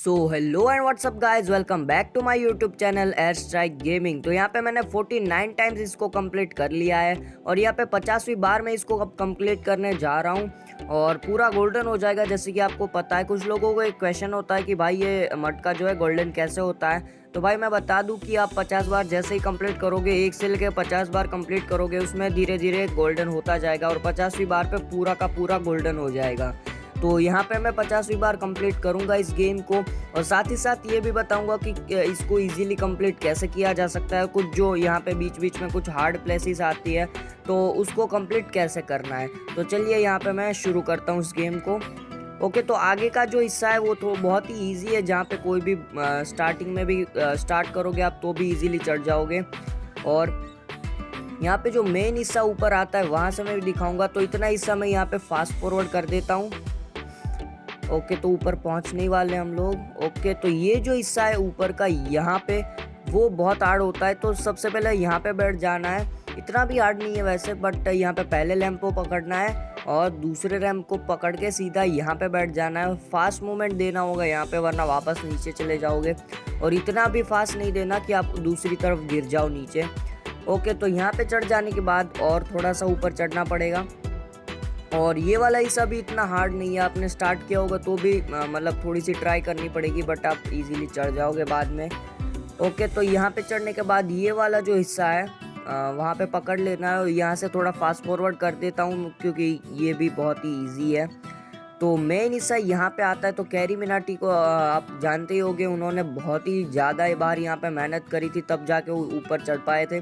So hello and what's up guys, welcome back to my YouTube channel air strike gaming. तो यहाँ पे मैंने 49 times इसको कंप्लीट कर लिया है और यहाँ पे 50वीं बार में इसको अब कंप्लीट करने जा रहा हूँ और पूरा गोल्डन हो जाएगा। जैसे कि आपको पता है, कुछ लोगों को एक क्वेश्चन होता है कि भाई ये मटका जो है गोल्डन कैसे होता है। तो भाई मैं बता दूं कि आप 50 बार जैसे ही कंप्लीट करोगे, एक से लेकर 50 बार कंप्लीट करोगे, उसमें धीरे धीरे गोल्डन होता जाएगा और 50वीं बार पे पूरा का पूरा गोल्डन हो जाएगा। तो यहाँ पे मैं 50वीं बार कंप्लीट करूँगा इस गेम को और साथ ही साथ ये भी बताऊँगा कि इसको इजीली कंप्लीट कैसे किया जा सकता है। कुछ जो यहाँ पे बीच बीच में कुछ हार्ड प्लेसेस आती है तो उसको कंप्लीट कैसे करना है। तो चलिए यहाँ पे मैं शुरू करता हूँ इस गेम को। ओके, तो आगे का जो हिस्सा है वो तो बहुत ही ईजी है, जहाँ पे कोई भी स्टार्टिंग में भी स्टार्ट करोगे आप तो भी ईजिली चढ़ जाओगे। और यहाँ पे जो मेन हिस्सा ऊपर आता है वहाँ से मैं दिखाऊंगा। तो इतना हिस्सा मैं यहाँ पे फास्ट फॉरवर्ड कर देता हूँ। ओके, तो ऊपर पहुंचने ही वाले हम लोग। ओके, तो ये जो हिस्सा है ऊपर का, यहाँ पे वो बहुत हार्ड होता है। तो सबसे पहले यहाँ पे बैठ जाना है। इतना भी हार्ड नहीं है वैसे, बट यहाँ पे पहले रैंप को पकड़ना है और दूसरे रैंप को पकड़ के सीधा यहाँ पे बैठ जाना है। फास्ट मूवमेंट देना होगा यहाँ पे, वरना वापस नीचे चले जाओगे। और इतना भी फास्ट नहीं देना कि आप दूसरी तरफ गिर जाओ नीचे। ओके, तो यहाँ पे चढ़ जाने के बाद और थोड़ा सा ऊपर चढ़ना पड़ेगा। और ये वाला हिस्सा भी इतना हार्ड नहीं है, आपने स्टार्ट किया होगा तो भी मतलब थोड़ी सी ट्राई करनी पड़ेगी, बट आप इजीली चढ़ जाओगे बाद में। ओके, तो यहाँ पे चढ़ने के बाद ये वाला जो हिस्सा है वहाँ पे पकड़ लेना है। और यहाँ से थोड़ा फास्ट फॉरवर्ड कर देता हूँ क्योंकि ये भी बहुत ही ईजी है। तो मेन हिस्सा यहाँ पे आता है। तो कैरी मिनाटी को आप जानते ही होंगे, उन्होंने बहुत ही ज़्यादा बार यहाँ पे मेहनत करी थी तब जाके वो ऊपर चढ़ पाए थे।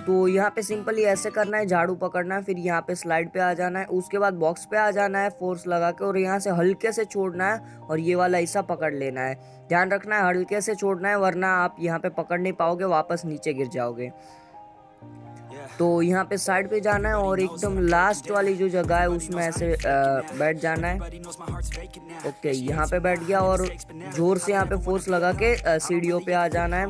तो यहाँ पे सिंपली ऐसे करना है, झाड़ू पकड़ना है, फिर यहाँ पे स्लाइड पे आ जाना है, उसके बाद बॉक्स पे आ जाना है फोर्स लगा के और यहाँ से हल्के से छोड़ना है और ये वाला हिस्सा पकड़ लेना है। ध्यान रखना है हल्के से छोड़ना है, वरना आप यहाँ पे पकड़ नहीं पाओगे, वापस नीचे गिर जाओगे। तो यहाँ पे साइड पे जाना है और एकदम लास्ट वाली जो जगह है उसमें ऐसे बैठ जाना है। ओके, यहाँ पे बैठ गया और जोर से यहाँ पे फोर्स लगा के सीढ़ियों पे आ जाना है।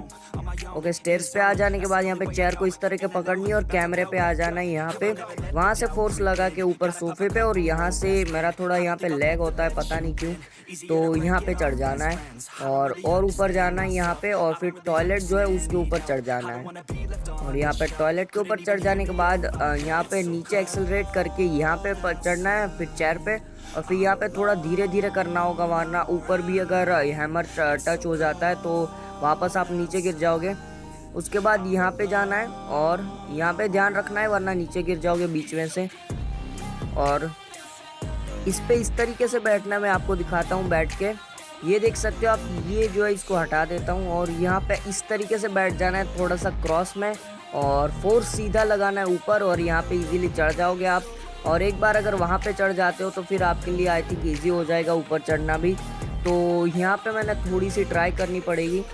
ओके, स्टेयर्स पे आ जाने के बाद यहाँ पे चेयर को इस तरह के पकड़नी है और कैमरे पे आ जाना है यहाँ पे, वहाँ से फोर्स लगा के ऊपर सोफे पे। और यहाँ से मेरा थोड़ा यहाँ पे लैग होता है, पता नहीं क्यों, तो यहाँ पे चढ़ जाना है और ऊपर जाना है यहाँ पे। और फिर टॉयलेट जो है उसके ऊपर चढ़ जाना है और यहाँ पे टॉयलेट के ऊपर चढ़ जाने के बाद यहाँ पे नीचे एक्सेलरेट करके यहाँ पे चढ़ना है, फिर चेयर पे। और फिर यहाँ पे थोड़ा धीरे धीरे करना होगा, वरना ऊपर भी अगर हैमर टच हो जाता है तो वापस आप नीचे गिर जाओगे। उसके बाद यहाँ पे जाना है और यहाँ पे ध्यान रखना है, वरना नीचे गिर जाओगे बीच में से। और इस पे इस तरीके से बैठना, मैं आपको दिखाता हूँ बैठ के। ये देख सकते हो आप, ये जो है इसको हटा देता हूँ और यहाँ पे इस तरीके से बैठ जाना है थोड़ा सा क्रॉस में और फोर्स सीधा लगाना है ऊपर और यहाँ पे इजीली चढ़ जाओगे आप। और एक बार अगर वहाँ पे चढ़ जाते हो तो फिर आपके लिए आई थिंक ईजी हो जाएगा ऊपर चढ़ना भी। तो यहाँ पे मैंने थोड़ी सी ट्राई करनी पड़ेगी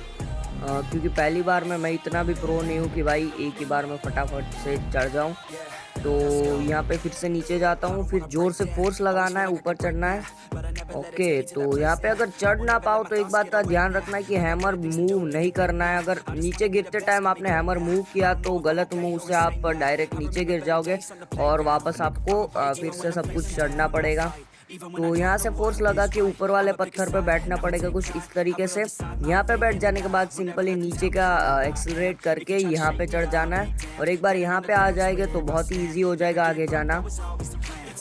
क्योंकि पहली बार में मैं इतना भी प्रो नहीं हूँ कि भाई एक ही बार में फटाफट से चढ़ जाऊँ। तो यहाँ पे फिर से नीचे जाता हूँ, फिर जोर से फोर्स लगाना है, ऊपर चढ़ना है। ओके, तो यहाँ पे अगर चढ़ ना पाओ तो एक बात का ध्यान रखना है कि हैमर मूव नहीं करना है। अगर नीचे गिरते टाइम आपने हैमर मूव किया तो गलत मूव से आप डायरेक्ट नीचे गिर जाओगे और वापस आपको फिर से सब कुछ चढ़ना पड़ेगा। तो यहाँ से फोर्स लगा के ऊपर वाले पत्थर पे बैठना पड़ेगा कुछ इस तरीके से। यहाँ पे बैठ जाने के बाद सिंपली नीचे का एक्सेलरेट करके यहाँ पे चढ़ जाना है और एक बार यहाँ पे आ जाएगा तो बहुत ही इजी हो जाएगा आगे जाना।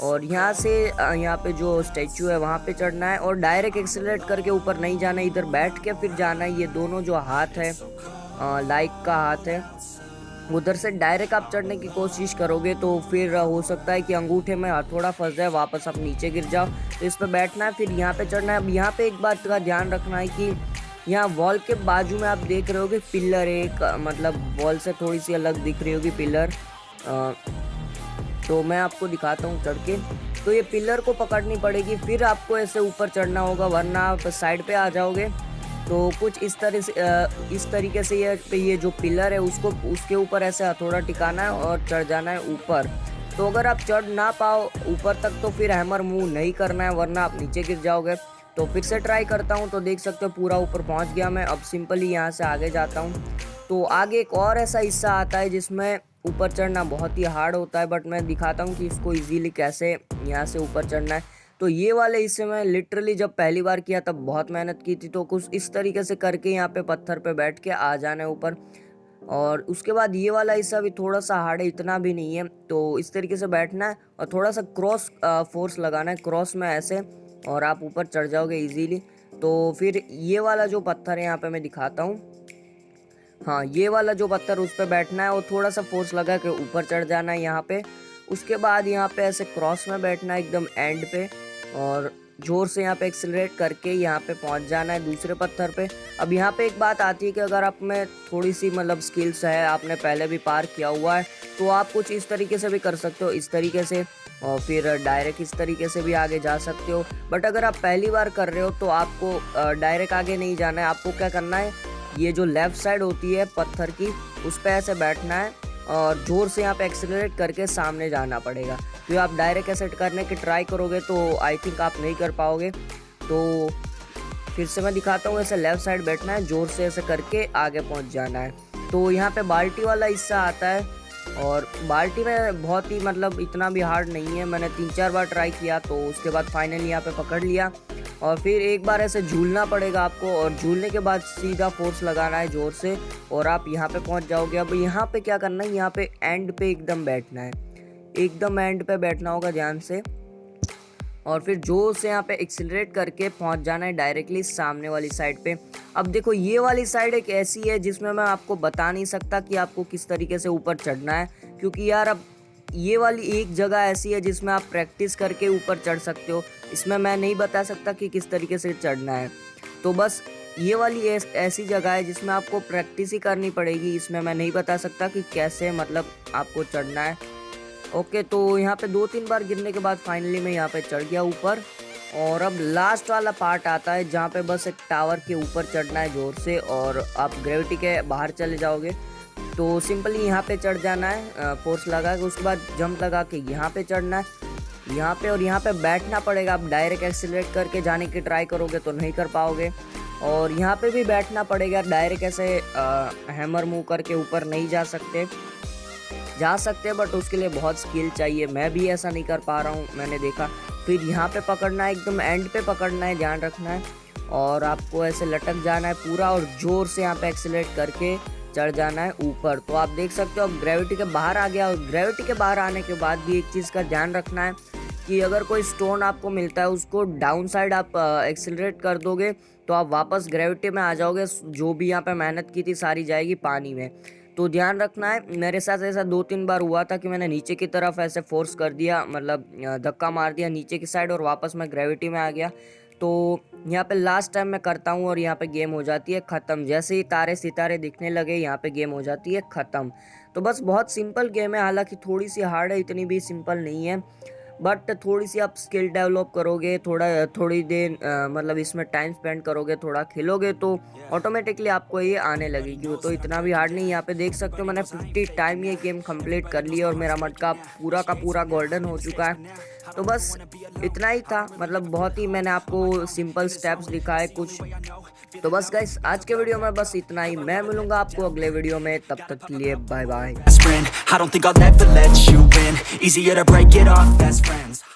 और यहाँ से यहाँ पे जो स्टैचू है वहाँ पे चढ़ना है और डायरेक्ट एक्सेलरेट करके ऊपर नहीं जाना है, इधर बैठ के फिर जाना है। ये दोनों जो हाथ है, लाइक का हाथ है, उधर से डायरेक्ट आप चढ़ने की कोशिश करोगे तो फिर हो सकता है कि अंगूठे में हथौड़ा फंस जाए, वापस आप नीचे गिर जाओ। तो इस पर बैठना है, फिर यहाँ पे चढ़ना है। अब यहाँ पे एक बात का ध्यान रखना है कि यहाँ वॉल के बाजू में आप देख रहे होगे पिलर, एक मतलब वॉल से थोड़ी सी अलग दिख रही होगी पिलर। तो मैं आपको दिखाता हूँ चढ़ के। तो ये पिलर को पकड़नी पड़ेगी, फिर आपको ऐसे ऊपर चढ़ना होगा, वरना आप साइड पे आ जाओगे। तो कुछ इस तरह से इस तरीके से ये जो पिलर है उसके ऊपर ऐसे हथौड़ा टिकाना है और चढ़ जाना है ऊपर। तो अगर आप चढ़ ना पाओ ऊपर तक तो फिर हैमर मूव नहीं करना है, वरना आप नीचे गिर जाओगे। तो फिर से ट्राई करता हूँ। तो देख सकते हो पूरा ऊपर पहुँच गया मैं। अब सिंपली यहाँ से आगे जाता हूँ। तो आगे एक और ऐसा हिस्सा आता है जिसमें ऊपर चढ़ना बहुत ही हार्ड होता है, बट मैं दिखाता हूँ कि इसको इजीली कैसे यहाँ से ऊपर चढ़ना है। तो ये वाले हिस्से में लिटरली जब पहली बार किया तब बहुत मेहनत की थी। तो कुछ इस तरीके से करके यहाँ पे पत्थर पे बैठ के आ जाना है ऊपर। और उसके बाद ये वाला हिस्सा भी थोड़ा सा हार्ड है, इतना भी नहीं है। तो इस तरीके से बैठना है और थोड़ा सा क्रॉस फोर्स लगाना है, क्रॉस में ऐसे, और आप ऊपर चढ़ जाओगे इजीली। तो फिर ये वाला जो पत्थर है यहाँ पे मैं दिखाता हूँ। हाँ, ये वाला जो पत्थर उस पर बैठना है और थोड़ा सा फोर्स लगा के ऊपर चढ़ जाना है यहाँ पे। उसके बाद यहाँ पे ऐसे क्रॉस में बैठना है एकदम एंड पे, और जोर से यहाँ पे एक्सेलरेट करके यहाँ पे पहुँच जाना है दूसरे पत्थर पे। अब यहाँ पे एक बात आती है कि अगर आप में थोड़ी सी मतलब स्किल्स है, आपने पहले भी पार किया हुआ है, तो आप कुछ इस तरीके से भी कर सकते हो, इस तरीके से, और फिर डायरेक्ट इस तरीके से भी आगे जा सकते हो। बट अगर आप पहली बार कर रहे हो तो आपको डायरेक्ट आगे नहीं जाना है। आपको क्या करना है, ये जो लेफ़्ट साइड होती है पत्थर की, उस पर ऐसे बैठना है और ज़ोर से यहाँ पे एक्सेलरेट करके सामने जाना पड़ेगा। तो आप डायरेक्ट ऐसे करने की ट्राई करोगे तो आई थिंक आप नहीं कर पाओगे। तो फिर से मैं दिखाता हूँ, ऐसे लेफ़्ट साइड बैठना है, ज़ोर से ऐसे करके आगे पहुँच जाना है। तो यहाँ पे बाल्टी वाला हिस्सा आता है, और बाल्टी में बहुत ही मतलब इतना भी हार्ड नहीं है। मैंने 3-4 बार ट्राई किया, तो उसके बाद फाइनली यहाँ पे पकड़ लिया। और फिर एक बार ऐसे झूलना पड़ेगा आपको, और झूलने के बाद सीधा फोर्स लगाना है ज़ोर से, और आप यहाँ पे पहुँच जाओगे। अब यहाँ पे क्या करना है, यहाँ पे एंड पे एकदम बैठना है, एकदम एंड पे बैठना होगा ध्यान से, और फिर जोर से यहाँ पे एक्सीलरेट करके पहुँच जाना है डायरेक्टली सामने वाली साइड पे। अब देखो, ये वाली साइड एक ऐसी है जिसमें मैं आपको बता नहीं सकता कि आपको किस तरीके से ऊपर चढ़ना है, क्योंकि यार अब ये वाली एक जगह ऐसी है जिसमें आप प्रैक्टिस करके ऊपर चढ़ सकते हो। इसमें मैं नहीं बता सकता कि किस तरीके से चढ़ना है। तो बस ये वाली ऐसी जगह है जिसमें आपको प्रैक्टिस ही करनी पड़ेगी। इसमें मैं नहीं बता सकता कि कैसे मतलब आपको चढ़ना है। ओके, तो यहाँ पे 2-3 बार गिरने के बाद फाइनली मैं यहाँ पे चढ़ गया ऊपर। और अब लास्ट वाला पार्ट आता है जहाँ पे बस एक टावर के ऊपर चढ़ना है ज़ोर से, और आप ग्रेविटी के बाहर चले जाओगे। तो सिंपली यहाँ पे चढ़ जाना है फोर्स लगा के, उसके बाद जंप लगा के यहाँ पे चढ़ना है, यहाँ पे, और यहाँ पे बैठना पड़ेगा। आप डायरेक्ट एक्सीलरेट करके जाने की ट्राई करोगे तो नहीं कर पाओगे, और यहाँ पे भी बैठना पड़ेगा। डायरेक्ट ऐसे हैमर मूव करके ऊपर नहीं जा सकते बट उसके लिए बहुत स्किल चाहिए। मैं भी ऐसा नहीं कर पा रहा हूँ, मैंने देखा। फिर यहाँ पे पकड़ना है, एकदम एंड पे पकड़ना है, ध्यान रखना है, और आपको ऐसे लटक जाना है पूरा, और ज़ोर से यहाँ पे एक्सीलरेट करके चढ़ जाना है ऊपर। तो आप देख सकते हो अब ग्रेविटी के बाहर आ गया। और ग्रेविटी के बाहर आने के बाद भी एक चीज़ का ध्यान रखना है कि अगर कोई स्टोन आपको मिलता है, उसको डाउन साइड आप एक्सीलरेट कर दोगे तो आप वापस ग्रेविटी में आ जाओगे। जो भी यहाँ पे मेहनत की थी सारी जाएगी पानी में। तो ध्यान रखना है। मेरे साथ ऐसा 2-3 बार हुआ था कि मैंने नीचे की तरफ ऐसे फोर्स कर दिया, मतलब धक्का मार दिया नीचे की साइड, और वापस मैं ग्रेविटी में आ गया। तो यहाँ पे लास्ट टाइम मैं करता हूँ और यहाँ पे गेम हो जाती है ख़त्म। जैसे ही तारे सितारे दिखने लगे यहाँ पे गेम हो जाती है ख़त्म। तो बस बहुत सिंपल गेम है, हालांकि थोड़ी सी हार्ड है, इतनी भी सिंपल नहीं है। बट थोड़ी सी आप स्किल डेवलप करोगे, थोड़ी देर मतलब इसमें टाइम स्पेंड करोगे, थोड़ा खेलोगे, तो ऑटोमेटिकली आपको ये आने लगेगी। तो इतना भी हार्ड नहीं। यहाँ पे देख सकते हो मैंने 50 टाइम ये गेम कंप्लीट कर लिया, और मेरा मटका पूरा का पूरा गोल्डन हो चुका है। तो बस इतना ही था, मतलब बहुत ही मैंने आपको सिंपल स्टेप्स दिखाए कुछ। तो बस गाइस, आज के वीडियो में बस इतना ही। मैं मिलूंगा आपको अगले वीडियो में, तब तक के लिए बाय बाय।